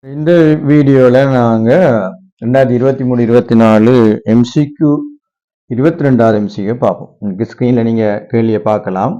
இந்த வீடியோவில் நாங்கள் 2023-24 எம்சிக்யூ 22வது எம்சிக்கு பார்ப்போம். உங்களுக்கு ஸ்க்ரீனில் நீங்கள் கேள்வியை பார்க்கலாம்.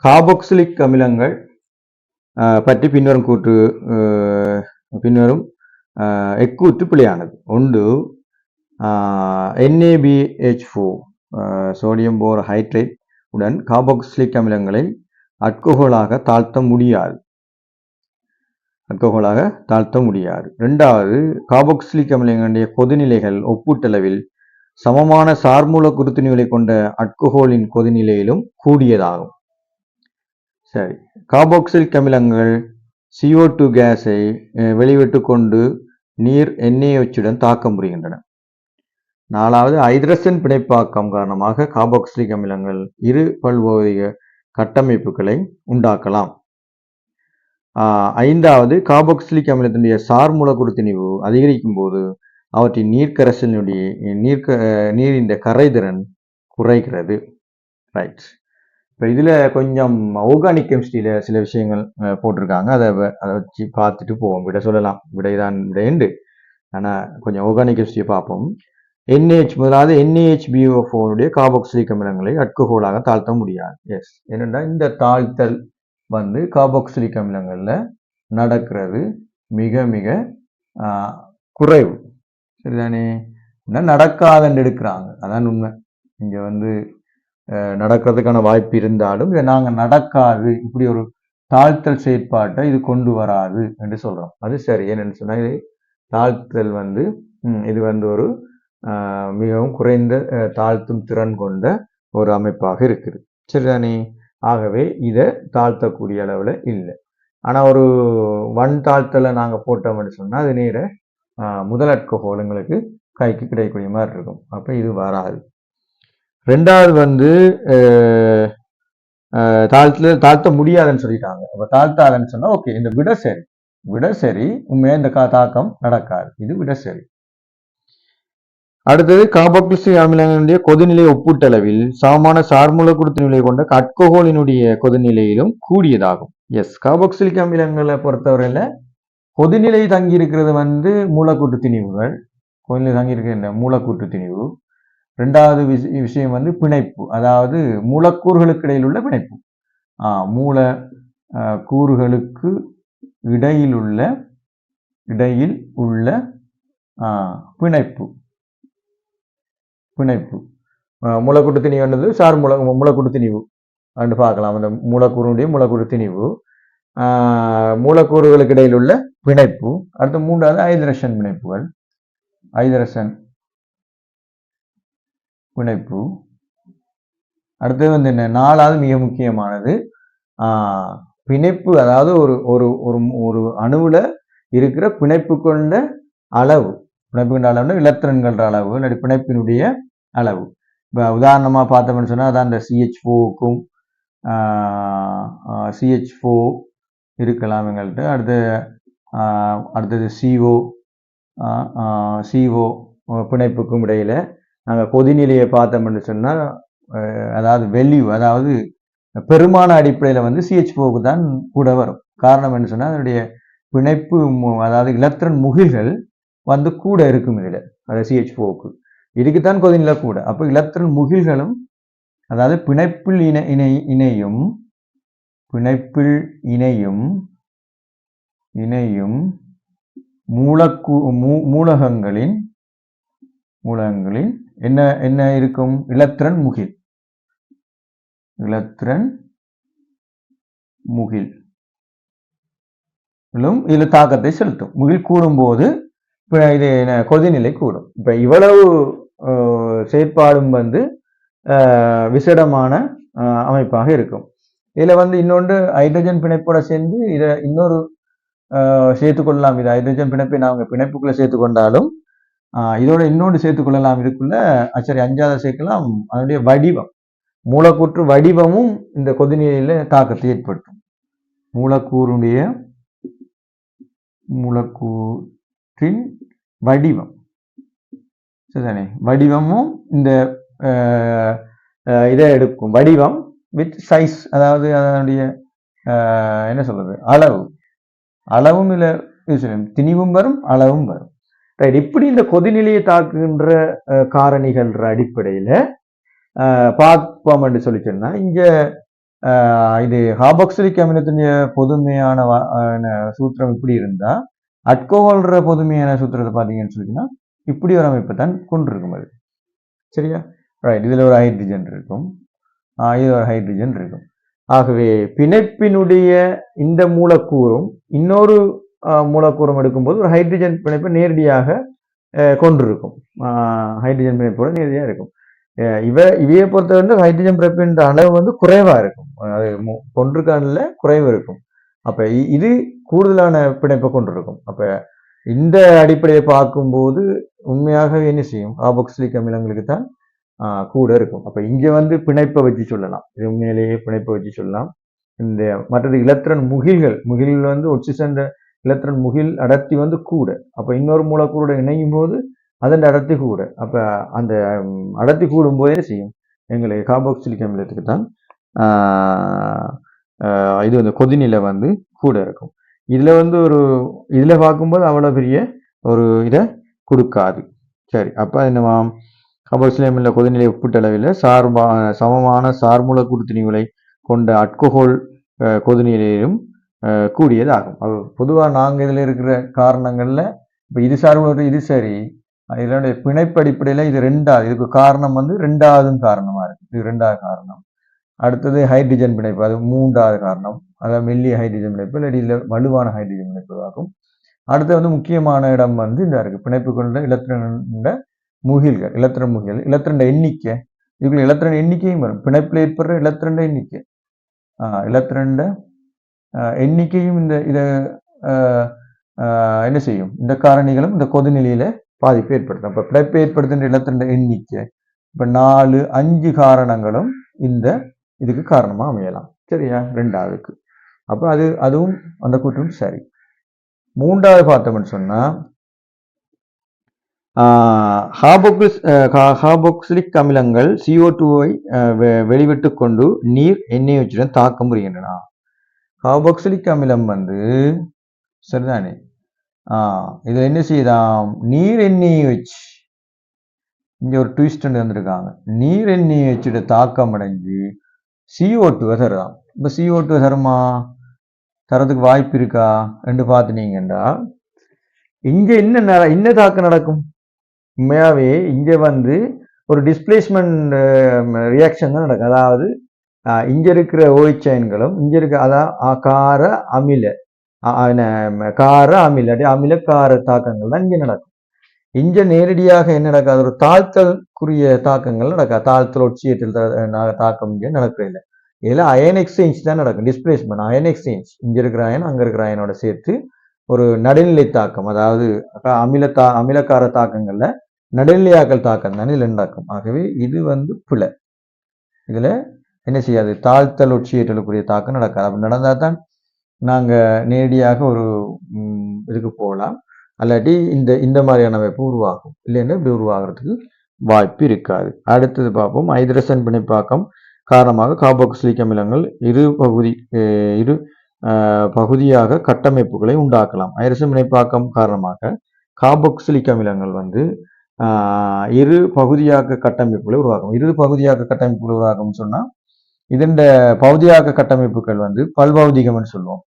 கார்பாக்சிலிக் அமிலங்கள் பற்றி பின்வரும் எக்கூற்று பிழையானது. ஒன்று, NaBH4 சோடியம் போர் ஹைட்ரேட் உடன் கார்பாக்சிலிக் அமிலங்களை அல்கோஹோலாக தாழ்த்த முடியாது. இரண்டாவது, கார்பாக்சிலிக் அமிலங்களுடைய கொதிநிலைகள் ஒப்பீட்டளவில் சமமான சார்மூல குருத்திணிகளை கொண்ட அல்கோஹோலின் கொதிநிலையிலும் கூடியதாகும். சரி, கார்பாக்சிலிக் அமிலங்கள் CO2 கேஸை வெளிவிட்டு கொண்டு நீர் NaOH தாக்க முடிகின்றன. நாலாவது, ஹைட்ரசன் பிணைப்பாக்கம் காரணமாக கார்பாக்சிலிக் அமிலங்கள் இரு பல்போதிக கட்டமைப்புகளை உண்டாக்கலாம். ஐந்தாவது, கார்பாக்சிலிக் அமிலத்தினுடைய சார் மூலக்கூறு திணிவு அதிகரிக்கும் போது அவற்றின் நீர்க்கரைசலினுடைய நீரின் கரைதிறன் குறைகிறது. ரைட். இப்போ இதில் கொஞ்சம் ஆர்கானிக் கெமிஸ்ட்ரியில் சில விஷயங்கள் போட்டிருக்காங்க. அதை வச்சு பார்த்துட்டு போவோம். சொல்லலாம், விடைதான் விடைண்டு. ஆனால் கொஞ்சம் ஆர்கானிக் கெமிஸ்ட்ரியை பார்ப்போம். முதலாவது NaHBO4 கார்பாக்சிலிக் அமிலங்களை அல்கோஹோலாக தாழ்த்த முடியாது. எஸ், என்னென்னா இந்த தாழ்த்தல் கார்பாக்சிலிக் அமிலங்கள்ல நடக்கிறது மிக மிக குறைவு. சரிதானே? நடக்காதுன்னு எடுக்கிறாங்க. அதான் உண்மை. இங்க நடக்கிறதுக்கான வாய்ப்பு இருந்தாலும் இதை நாங்க நடக்காது, இப்படி ஒரு தாழ்த்தல் செயற்பாட்டை இது கொண்டு வராது என்று சொல்றோம். அது சரி. என்னன்னு சொன்னா, இது தாழ்த்தல் இது ஒரு மிகவும் குறைந்த தாழ்த்தும் திறன் கொண்ட ஒரு அமைப்பாக இருக்குது. சரிதானே? ஆகவே இதை தாழ்த்தக்கூடிய அளவில் இல்லை. ஆனால் ஒரு தாழ்த்தலை நாங்கள் போட்டோம்னு சொன்னால் அது நேர முதல் அல்கோஹோல் எங்களுக்கு கைக்கு கிடைக்கக்கூடிய மாதிரி இருக்கும். அப்போ இது வராது. ரெண்டாவது தாழ்த்த முடியாதுன்னு சொல்லிட்டாங்க. அப்போ தாழ்த்தாதுன்னு சொன்னால் ஓகே, இந்த விட சரி உண்மையாக இந்த தாக்கம் நடக்காது. இது விட சரி. அடுத்தது, கார்பாக்சிலிக் அமிலங்களுடைய கொதிநிலை ஒப்பீட்டளவில் சமமான சார்மூலக்கூறு நிலை கொண்ட அல்கோஹோலினுடைய கொதிநிலையிலும் கூடியதாகும். எஸ், கார்பாக்சிலிக் அமிலங்களை பொறுத்தவரையில கொதிநிலை தங்கி இருக்கிறது மூலக்கூற்று திணிவுகள். கொதிநிலை தங்கி இருக்கிற மூலக்கூற்று திணிவு. ரெண்டாவது விஷயம் பிணைப்பு, அதாவது மூலக்கூறுகளுக்கு இடையில் உள்ள பிணைப்பு. மூல கூறுகளுக்கு இடையில் உள்ள பிணைப்பு. மூலக்கூற்று திணிவு சார் மூலக்கூற்று திணிவு என்று பார்க்கலாம். அந்த மூலக்கூறு திணிவு, மூலக்கூறுகளுக்கு இடையில் உள்ள பிணைப்பு. அடுத்து மூன்றாவது ஹைட்ரசன் பிணைப்புகள். அடுத்தது என்ன, நாலாவது மிக முக்கியமானது பிணைப்பு, அதாவது ஒரு அணுவுல இருக்கிற பிணைப்பு கொண்ட அளவு. பிணைப்பு கொண்ட அளவுன்னா இலத்திரன்கள் அளவு, இல்லாட்டி பிணைப்பினுடைய அளவு. இப்போ உதாரணமாக பார்த்தோம்னு சொன்னால் அதான் இந்த CH4க்கும் CH4 இருக்கலாம் எங்கள்கிட்ட. அடுத்தது CO பிணைப்புக்கும் இடையில நாங்கள் கொதிநிலையை பார்த்தோம்னு சொன்னால், அதாவது அதாவது பெருமான அடிப்படையில் CH4க்கு தான் கூட வரும். காரணம் என்ன சொன்னால், அதனுடைய பிணைப்பு, அதாவது இலத்திரன் முகில்கள் கூட இருக்கும் இதில். அதாவது CH4க்கு இதுக்குத்தான் கொதிநிலை கூட. அப்போ இலத்திரன் முகில்களும், அதாவது பிணைப்பில் இணையும் மூலகங்களின் என்ன இருக்கும், இலத்திரன் முகில் இதுல தாக்கத்தை செலுத்தும். முகில் கூடும்போது இது கொதிநிலை கூடும். இப்ப இவ்வளவு செயற்பாடும் விசேடமான அமைப்பாக இருக்கும். இதுல இன்னொன்று ஹைட்ரஜன் பிணைப்போட சேர்ந்து இதை இன்னொரு சேர்த்துக்கொள்ளலாம். இது ஹைட்ரஜன் பிணைப்பை நாங்கள் பிணைப்புக்குள்ள சேர்த்துக்கொண்டாலும் இதோட இன்னொன்று சேர்த்துக்கொள்ளலாம். இதுக்குள்ள சரி, அஞ்சாவது சேர்க்கலாம். அதனுடைய வடிவம், மூலக்கூற்று வடிவமும் இந்த கொதிநிலையில தாக்கத்தை ஏற்படுத்தும். மூலக்கூற்றின் வடிவம், சரிதானே? வடிவமும் இந்த இதை எடுக்கும். வடிவம் வித் சைஸ், அதாவது அதனுடைய என்ன சொல்றது, அளவும் இதில் திணிவும் வரும், அளவும் வரும். ரைட். இப்படி இந்த கொதிநிலையை தாக்குகின்ற காரணிகள்ன்ற அடிப்படையில பார்ப்போம் என்று சொல்லி சொன்னா இங்க இது கார்பாக்சிலிக் அமிலத்தினுடைய பொதுமையான சூத்திரம் இப்படி இருந்தா அல்கோஹால்ன்ற பொதுமையான சூத்திரத்தை பார்த்தீங்கன்னு சொல்லிச்சுன்னா இப்படி ஒரு அமைப்பை தான் கொண்டிருக்கும் அது. சரியா? ரைட். இதுல ஒரு ஹைட்ரஜன் இருக்கும், இது ஒரு ஹைட்ரஜன் இருக்கும். ஆகவே பிணைப்பினுடைய இந்த மூலக்கூறும் இன்னொரு மூலக்கூறும் எடுக்கும்போது ஒரு ஹைட்ரஜன் பிணைப்பை நேரடியாக கொண்டிருக்கும். ஹைட்ரஜன் பிணைப்போட நேரடியாக இருக்கும். இவையை பொறுத்த வந்து ஹைட்ரஜன் பிணைப்பின் அளவு வந்து குறைவா இருக்கும். அது கொண்டிருக்கான குறைவு இருக்கும். அப்ப இது கூடுதலான பிணைப்பை கொண்டிருக்கும். அப்ப இந்த அடிப்படையை பார்க்கும்போது உண்மையாக என்ன செய்யும், கார்பாக்சிலிக் அமிலங்களுக்கு தான் கூட இருக்கும். அப்ப இங்க வந்து பிணைப்பை வச்சு சொல்லலாம், இது உண்மையிலேயே பிணைப்பை வச்சு சொல்லலாம். இந்த மற்றது இலத்திரன் முகில்கள் வந்து ஒட்சிசன் இலத்திரன் முகில் அடர்த்தி வந்து கூட. அப்ப இன்னொரு மூலக்கூறோட இணையும் போது அதன் அடர்த்தி கூட. அப்ப அந்த அடர்த்தி கூடும் போதே செய்யும் எங்களுக்கு கார்பாக்சிலிக் அமிலத்துக்கு தான் இது வந்து கொதிநிலை வந்து கூட இருக்கும். இதுல வந்து இதுல பார்க்கும்போது அவ்வளவு பெரிய ஒரு இதை கொடுக்காது. சரி. அப்ப என்னவா, கார்பாக்சிலிக் அமில கொதிநிலை ஒப்பீட்டளவில் சமமான சார்மூலக்கூறு திணிவுகளை கொண்ட அல்கோஹால் கொதிநிலையிலும் கூடியதாகும். பொதுவாக நாங்கள் இதில் இருக்கிற காரணங்கள்ல இப்போ இது சார்பு இது சரி, இதனுடைய பிணைப்பு அடிப்படையில் இது ரெண்டாவது, இதுக்கு காரணம் வந்து ரெண்டாவது காரணமா இருக்கு. இது ரெண்டாவது காரணம். அடுத்தது ஹைட்ரஜன் பிணைப்பு, அது மூன்றாவது காரணம். அதாவது மெல்லிய ஹைட்ரஜன் பிணைப்பு இல்லாட்டி இல்லை வலுவான ஹைட்ரஜன் பிணைப்பு ஆகும். அடுத்து வந்து முக்கியமான இடம் வந்து இந்த இருக்கு, பிணைப்பு கொண்ட இலத்திரண்ட முகில்கள், இலத்திரண்ட எண்ணிக்கை. இதுக்குள்ள இலத்திரண்ட எண்ணிக்கையும் வரும். பிணைப்பில் ஏற்படுற இலத்திரண்ட எண்ணிக்கை, இலத்திரண்ட எண்ணிக்கையும் இந்த இதை என்ன செய்யும், இந்த காரணிகளும் இந்த கொதிநிலையில பாதிப்பு ஏற்படுத்தும். அப்ப பிணைப்பு ஏற்படுத்துகின்ற இலத்திரண்ட எண்ணிக்கை இப்ப 4, 5 காரணங்களும் இந்த இதுக்கு காரணமா அமையலாம். சரியா? ரெண்டாவதுக்கு. அப்ப அதுவும் அந்த கூற்றும் சரி. மூன்றாவது பார்த்தோம்னு சொன்னா கார்பாக்சிலிக் அமிலங்கள் CO2வை வெளிவிட்டு கொண்டு நீர் NaOH தாக்கம் புரிகின்றன. கார்பாக்சிலிக் அமிலம் வந்து சரிதானே, இதுல என்ன செய்யலாம், நீர் NaOH இங்க ஒரு ட்விஸ்ட் வந்திருக்காங்க. நீர் NaOH தாக்கம் அடைஞ்சு CO2 தருதான். இப்ப CO2 தருமா, தரதுக்கு வாய்ப்பு இருக்கா என்று பார்த்துனீங்கன்னா இங்க என்ன தாக்கம் நடக்கும், உண்மையாவே இங்க வந்து ஒரு டிஸ்பிளேஸ்மெண்ட் ரியாக்ஷன் தான் நடக்கும். அதாவது இங்க இருக்கிற OH சைன்களும் இங்க இருக்க அதான் கார அமில கார தாக்கங்கள் தான் இங்க நடக்கும். இங்க நேரடியாக என்ன நடக்காது, ஒரு தாழ்த்தலுக்குரிய தாக்கங்கள் நடக்காது. தாழ்த்தல் ஒட்சியேற்றல் தாக்கம் இங்க நடக்கிறதில்லை. இதுல அயன் எக்ஸ்சேஞ்ச் தான் நடக்கும். டிஸ்பிளேஸ்மெண்ட் அயன் எக்ஸ்சேஞ்ச், இங்க இருக்கிற அயன் அங்க இருக்கிற அயனோட சேர்த்து ஒரு நடுநிலை தாக்கம், அதாவது அமிலக்கார தாக்கங்கள்ல நடுநிலையாக்கல் தாக்கம் தான் இதுல நடக்கும். ஆகவே இது வந்து பிழை. இதுல என்ன செய்யாது, தாழ்த்தல் ஒட்சியேற்றலுக்குரிய தாக்கம் நடக்காது. அப்படி நடந்தா தான் நாங்க நேரடியாக ஒரு இதுக்கு போகலாம். அல்லாட்டி இந்த மாதிரியான அமைப்பு உருவாகும். இல்லைன்னா இப்படி உருவாகிறதுக்கு வாய்ப்பு இருக்காது. அடுத்தது பார்ப்போம். ஹைட்ரஜன் பிணைப்பாக்கம் காரணமாக கார்பாக்சிலிக் அமிலங்கள் இரு பகுதியாக கட்டமைப்புகளை உண்டாக்கலாம். ஹைட்ரஜன் பிணைப்பாக்கம் காரணமாக கார்பாக்சிலிக் அமிலங்கள் வந்து இரு பகுதியாக கட்டமைப்புகளை உருவாக்கும். இரு பகுதியாக கட்டமைப்புகளை உருவாக்கும் சொன்னா இதன் பகுதியாக கட்டமைப்புகள் வந்து பல்பௌதிகம்னு சொல்லுவோம்.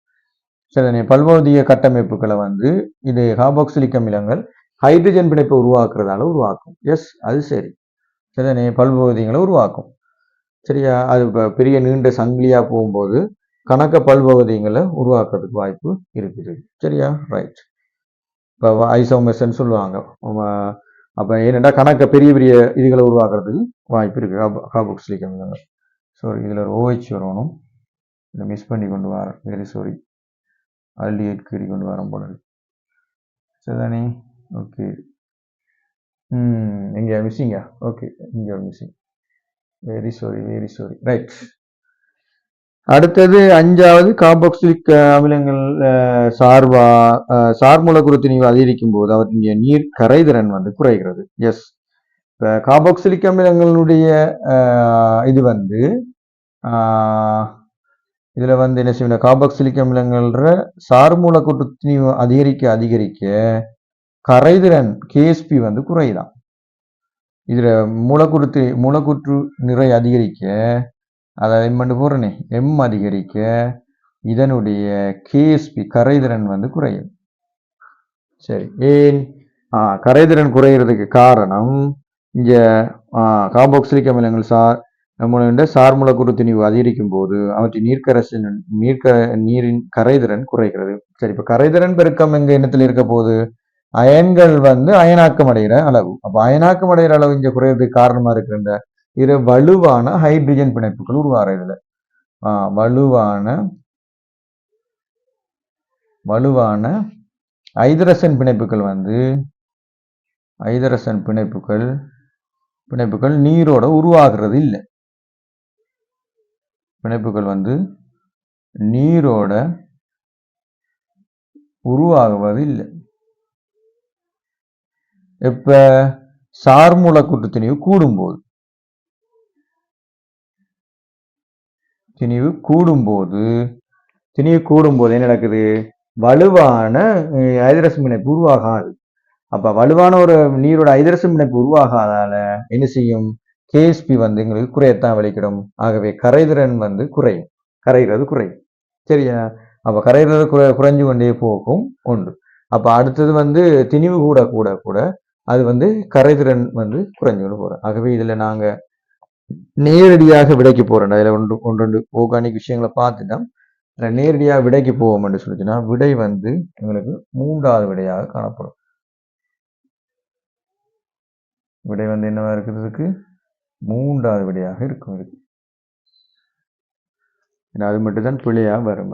சரி, பல்பௌதிக கட்டமைப்புகளை வந்து இது கார்பாக்சிலிக் அமிலங்கள் ஹைட்ரஜன் பிணைப்பை உருவாக்குறதால உருவாக்கும். எஸ், அது சரி. சரிதானே, பல்பௌதிகளை உருவாக்கும். சரியா? அது பெரிய நீண்ட சங்கிலியா போகும்போது கணக்க பல்பௌதிகளை உருவாக்குறதுக்கு வாய்ப்பு இருக்குது. சரியா? ரைட். இப்போ ஐசோமெர்ஸ்ன்னு சொல்லுவாங்க. அப்ப ஏனென்றா கணக்க பெரிய பெரிய இதுகளை உருவாக்குறதுக்கு வாய்ப்பு இருக்கு கார்பாக்சிலிக் அமிலங்கள். சாரி, இதுல ஒரு OH வரணும், இதை மிஸ் பண்ணி கொண்டு வரேன், வெரி சாரி. ஆல்டிஹைட் கீறி கொண்டு வரோம் போல. சரிதானே? ஓகே. இங்க மிஸ்ஸிங்கா? ஓகே, இங்க ஒரு மிஸ்ஸிங். Very sorry. ரைட். அடுத்தது 5வது, கார்பாக்சிலிக் அமிலங்கள் சார்மூலக்கூறு திணிவு அதிகரிக்கும் போது அவற்றின் நீர் கரைதிறன் வந்து குறைகிறது. எஸ், கார்பாக்சிலிக் அமிலங்களுடைய இது வந்து இதுல வந்து என்ன செய்யணும், கார்பாக்சிலிக் அமிலங்கள்ற சார்மூலக்கூற்று திணிவு அதிகரிக்க அதிகரிக்க கரைதிறன் கேஎஸ்பி வந்து குறையுதாம். இதுல மூலக்கூற்று நிறை அதிகரிக்க, அதாவது எம் போறனே, எம் அதிகரிக்க இதனுடைய கேஎஸ்பி கரைதிறன் வந்து குறையும். சரி, ஏன் கரைதிறன் குறைகிறதுக்கு காரணம் இங்க கார்பாக்சிலிக் அமிலங்கள் சார் மூலக்கூறு திணிவு அதிகரிக்கும் போது அவற்றின் நீரின் கரைதிறன் குறைகிறது. சரி, இப்ப கரைதிறன் பெருக்கம் எங்க எண்ணத்தில் இருக்க போகுது, அயன்கள் வந்து அயனாக்கம் அடைகிற அளவு. அப்ப அயனாக்கம் அடைகிற அளவு இங்க குறையறதுக்கு காரணமா இருக்கிற இது வலுவான ஹைட்ரஜன் பிணைப்புகள் உருவாகிற இதுல வலுவான ஐதரசன் பிணைப்புகள் வந்து பிணைப்புகள் நீரோட உருவாகிறது இல்லை. பிணைப்புகள் வந்து நீரோட உருவாகுவது இல்லை. எப்ப சார்மூலக்கூற்று திணிவு கூடும்போது என்ன நடக்குது, வலுவான ஐதரசன் பிணைப்பு உருவாகாது. அப்ப வலுவான ஒரு நீரோட ஐதரசன் பிணைப்பு உருவாகாதால என்ன செய்யும், கேஎஸ்பி வந்து எங்களுக்கு குறையத்தான் விளைக்கிடும். ஆகவே கரைதிறன் வந்து கரைகிறது குறையும். சரியா? அப்ப கரைகிறது குறைஞ்சு கொண்டே போகும் ஒன்று. அப்ப அடுத்தது வந்து திணிவு கூட கூட கூட அது வந்து கரைதிறன் வந்து குறைஞ்சு கொண்டு போறோம். ஆகவே இதுல நாங்க நேரடியாக விடைக்கு போறோம். அதுல ஒன்று ஆர்கானிக் விஷயங்களை பார்த்துட்டோம். நேரடியாக விடைக்கு போவோம் என்று சொல்லிச்சுன்னா விடை வந்து எங்களுக்கு 3வது விடையாக காணப்படும். விடை வந்து என்னவா இருக்கிறதுக்கு 3வது விடையாக இருக்கும். அது மட்டும்தான் பிழையா வரும்.